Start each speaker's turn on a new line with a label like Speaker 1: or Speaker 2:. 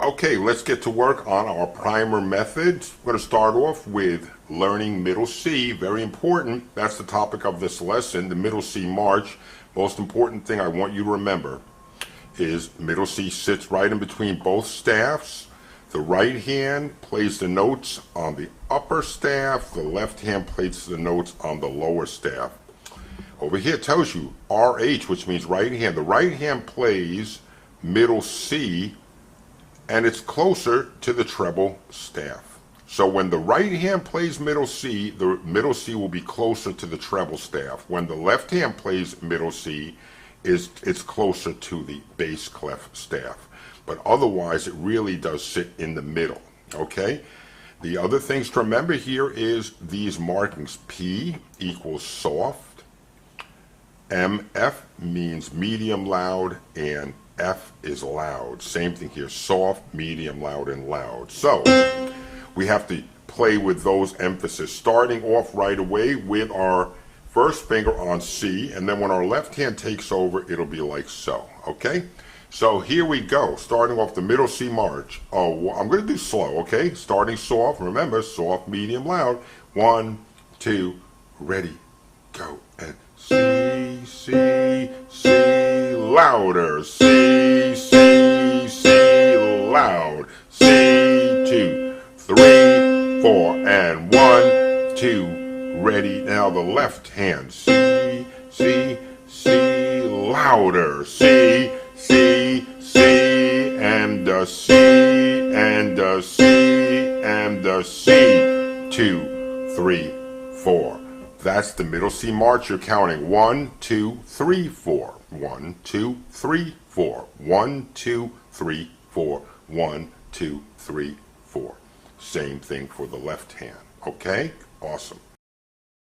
Speaker 1: Okay, let's get to work on our primer method. We're going to start off with learning middle C. Very important. That's the topic of this lesson, the middle C march. Most important thing I want you to remember is middle C sits right in between both staffs. The right hand plays the notes on the upper staff. The left hand plays the notes on the lower staff. Over here it tells you RH, which means right hand. The right hand plays middle C, and it's closer to the treble staff. So when the right hand plays middle C, the middle C will be closer to the treble staff. When the left hand plays middle C, it's closer to the bass clef staff. But otherwise, it really does sit in the middle, okay? The other things to remember here is these markings. P equals soft, MF means medium loud, and F is loud. Same thing here, soft, medium, loud, and loud. So we have to play with those emphasis, starting off right away with our first finger on C, and then when our left hand takes over, it'll be like so, okay? So here we go, starting off the middle C march. Oh, I'm going to do slow, okay? Starting soft, remember, soft, medium, loud. 1, 2, ready, go, and C, C, C, louder. C, C, C, loud. C, 2, 3, 4, and 1, 2, ready. Now the left hand. C, C, C, louder. C, C, C, and a C, and a C, and a C. 2, 3, 4. That's the middle C march. You're counting 1, 2, 3, 4. 1, 2, 3, 4. 1, 2, 3, 4. 1, 2, 3, 4. Same thing for the left hand. Okay? Awesome.